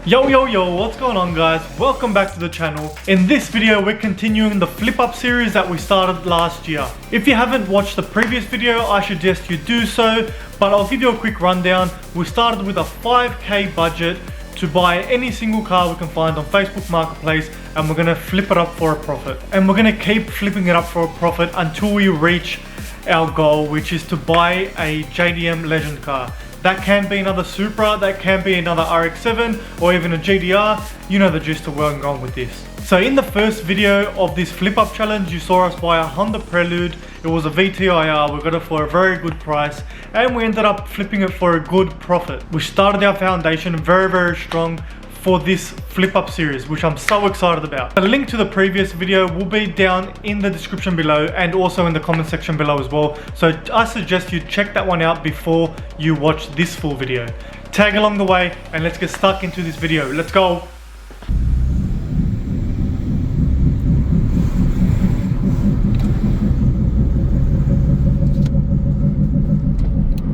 Yo, what's going on guys? Welcome back to the channel. In this video, we're continuing the flip up series that we started last year. If you haven't watched the previous video, I suggest you do so, but I'll give you a quick rundown. We started with a 5k budget to buy any single car we can find on Facebook Marketplace, and we're gonna flip it up for a profit. And we're gonna keep flipping it up for a profit until we reach our goal, which is to buy a JDM Legend car. That can be another Supra, that can be another RX-7 or even a GDR. You know the gist of where I'm going with this. So in the first video of this flip up challenge, you saw us buy a Honda Prelude. It was a VTIR, we got it for a very good price and we ended up flipping it for a good profit. We started our foundation very strong for this flip up series, which I'm so excited about. The link to the previous video will be down in the description below and also in the comment section below as well. So I suggest you check that one out before you watch this full video. Tag along the way and let's get stuck into this video. Let's go.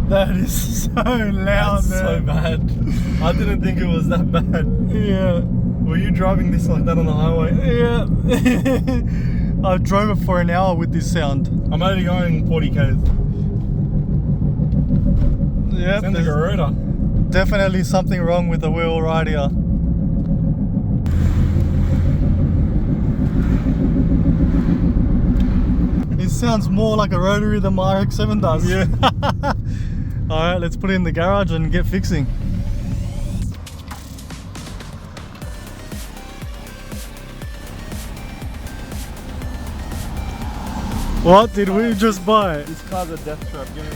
That is so loud, That's man. so bad. I didn't think it was that bad. Yeah. Were you driving this like that on the highway? Yeah. I drove it for an hour with this sound. I'm only going 40 k's. Yeah. Sounds like a rotor. Definitely something wrong with the wheel right here. It sounds more like a rotary than my RX-7 does. Yeah. Alright, let's put it in the garage and get fixing. What did we just buy? This car's a death trap. Get me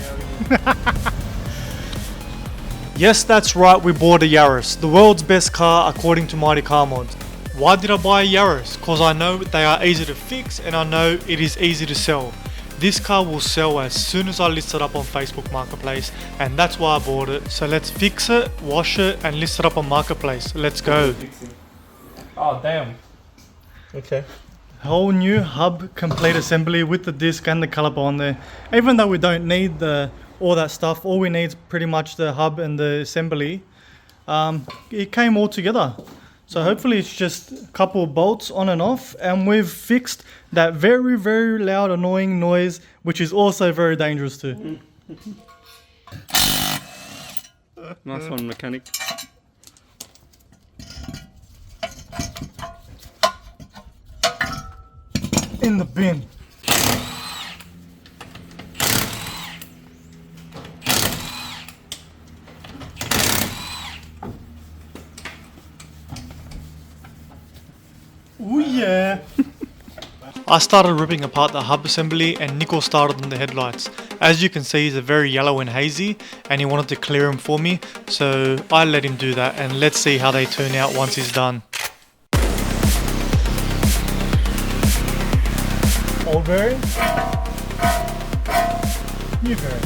out of here. Yes, that's right, we bought a Yaris, the world's best car according to Mighty Car Mods. Why did I buy a Yaris? Because I know they are easy to fix and I know it is easy to sell. This car will sell as soon as I list it up on Facebook Marketplace, and that's why I bought it. So let's fix it, wash it and list it up on Marketplace. Let's go. Oh damn. Okay. Whole new hub complete assembly with the disc and the caliper on there. Even though we don't need all that stuff, all we need is pretty much the hub and the assembly. It came all together. So hopefully it's just a couple of bolts on and off, and we've fixed that very loud annoying noise, which is also very dangerous too. Nice one, mechanic. In the bin. Oh yeah. I started ripping apart the hub assembly and Nico started on the headlights. As you can see, they're very yellow and hazy and he wanted to clear them for me, so I let him do that, and let's see how they turn out once he's done. Old bearing, new bearing.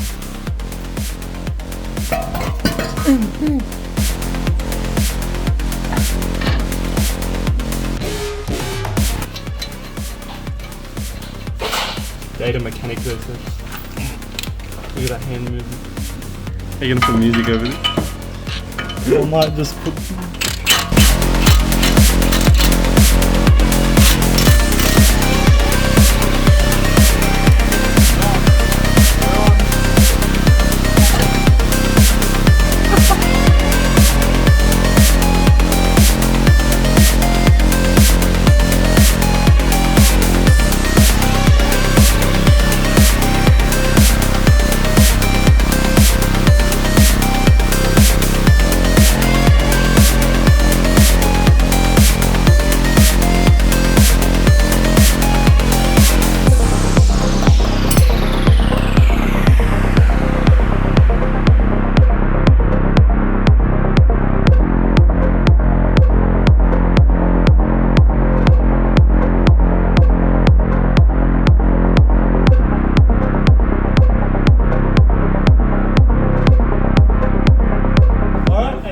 Data mechanic versus. Look at that hand movement. Are you gonna put music over this? I might just put...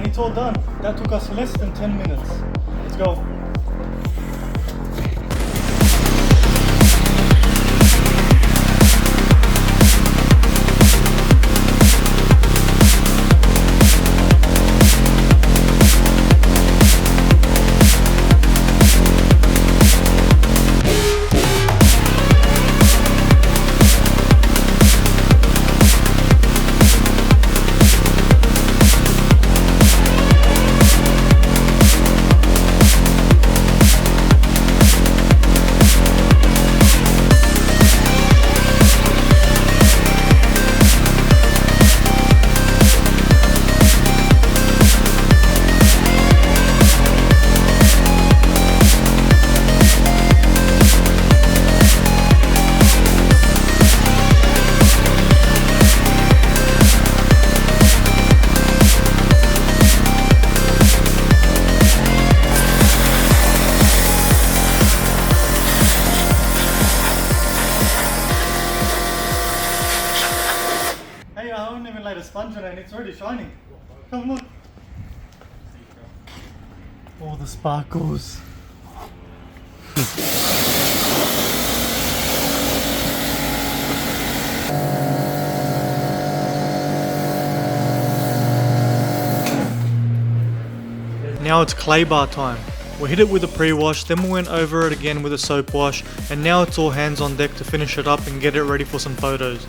It's all done. That took us less than 10 minutes. Let's go. on it and it's already shining. Come look. All the sparkles. Now it's clay bar time. We hit it with a pre-wash, then we went over it again with a soap wash, and now it's all hands on deck to finish it up and get it ready for some photos.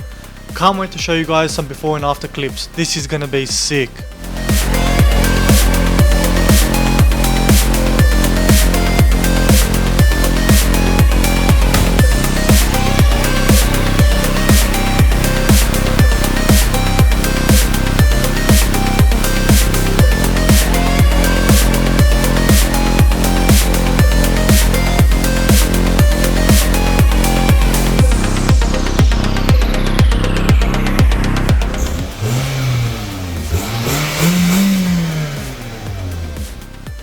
Can't wait to show you guys some before and after clips. This is gonna be sick.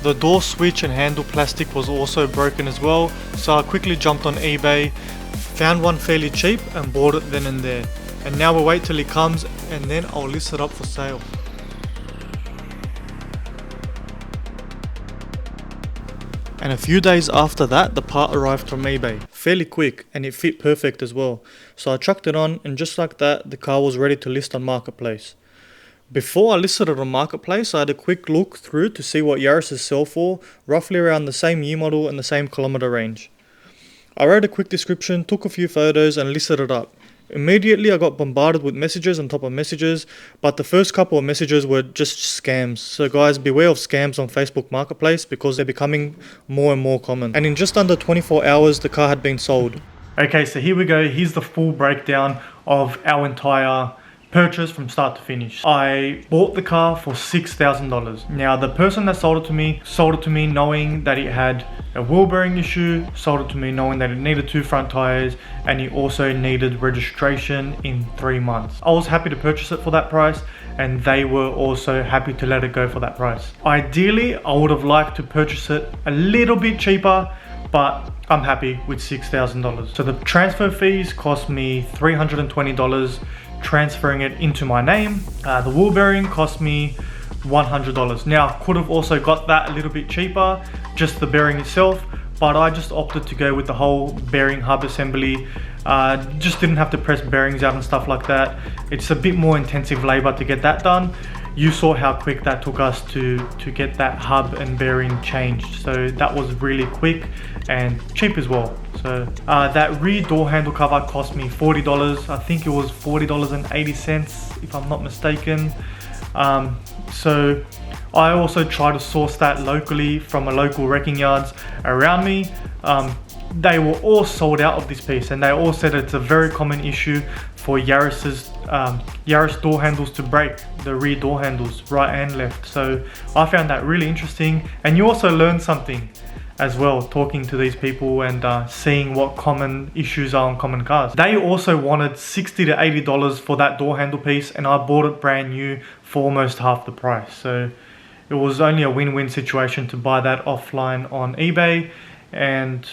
The door switch and handle plastic was also broken as well, so I quickly jumped on eBay, found one fairly cheap and bought it then and there. And now we'll wait till he comes and then I'll list it up for sale. And a few days after that, the part arrived from eBay, fairly quick, and it fit perfect as well. So I chucked it on, and just like that, the car was ready to list on Marketplace. Before I listed it on Marketplace, I had a quick look through to see what Yaris sell for, roughly around the same year model and the same kilometer range. I wrote a quick description, took a few photos and listed it up. Immediately I got bombarded with messages on top of messages, but the first couple of messages were just scams. So guys, beware of scams on Facebook Marketplace because they're becoming more and more common. And in just under 24 hours, the car had been sold. Okay, so here we go. Here's the full breakdown of our entire purchase from start to finish. I bought the car for $6,000. Now the person that sold it to me knowing that it had a wheel bearing issue, sold it to me knowing that it needed 2 front tires, and it also needed registration in 3 months. I was happy to purchase it for that price, and they were also happy to let it go for that price. Ideally, I would have liked to purchase it a little bit cheaper, but I'm happy with $6,000. So the transfer fees cost me $320, transferring it into my name. The wheel bearing cost me $100. Now, I could have also got that a little bit cheaper, just the bearing itself, but I just opted to go with the whole bearing hub assembly. Just didn't have to press bearings out and stuff like that. It's a bit more intensive labor to get that done. You saw how quick that took us to get that hub and bearing changed. So that was really quick and cheap as well. So that rear door handle cover cost me $40. I think it was $40.80 if I'm not mistaken. So I also try to source that locally from a local wrecking yards around me. They were all sold out of this piece, and they all said it's a very common issue for Yaris door handles to break, the rear door handles, right and left. So I found that really interesting, and you also learn something as well talking to these people and seeing what common issues are on common cars. They also wanted $60 to $80 for that door handle piece, and I bought it brand new for almost half the price. So it was only a win-win situation to buy that offline on eBay, and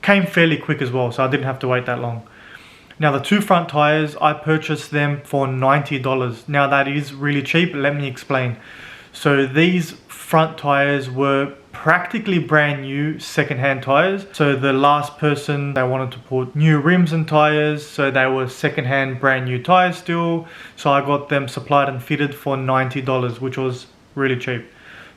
came fairly quick as well, so I didn't have to wait that long. Now the 2 front tires, I purchased them for $90. Now that is really cheap, let me explain. So these front tires were practically brand new second-hand tires. So the last person, they wanted to put new rims and tires, so they were second-hand brand new tires still. So I got them supplied and fitted for $90, which was really cheap.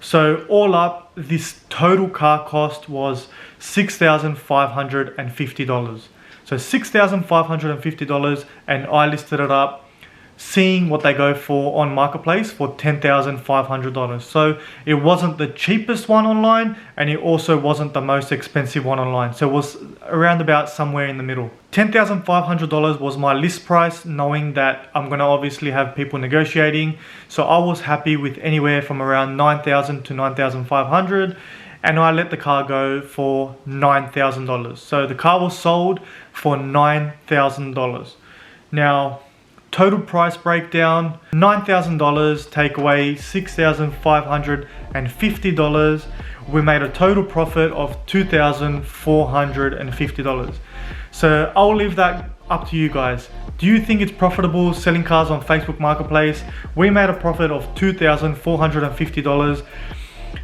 So all up, this total car cost was $6,550. So $6,550, and I listed it up, seeing what they go for on Marketplace for $10,500. So it wasn't the cheapest one online, and it also wasn't the most expensive one online. So it was around about somewhere in the middle. $10,500 was my list price, knowing that I'm gonna obviously have people negotiating. So I was happy with anywhere from around $9,000 to $9,500. And I let the car go for $9,000. So the car was sold for $9,000. Now, total price breakdown, $9,000, take away $6,550. We made a total profit of $2,450. So I'll leave that up to you guys. Do you think it's profitable selling cars on Facebook Marketplace? We made a profit of $2,450.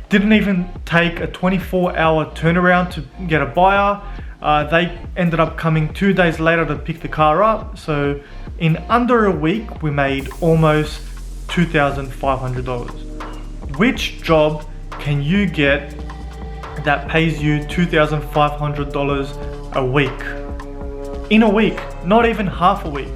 Didn't even take a 24-hour turnaround to get a buyer. They ended up coming 2 days later to pick the car up. So in under a week, we made almost $2,500. Which job can you get that pays you $2,500 a week? In a week, not even half a week.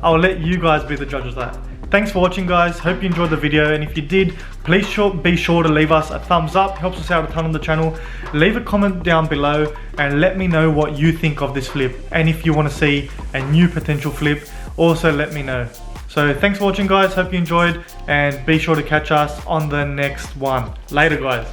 I'll let you guys be the judge of that. Thanks for watching, guys. Hope you enjoyed the video, and if you did, please be sure to leave us a thumbs up. Helps us out a ton on the channel. Leave a comment down below and let me know what you think of this flip, and if you want to see a new potential flip, also let me know. So thanks for watching, guys. Hope you enjoyed, and be sure to catch us on the next one. Later, guys.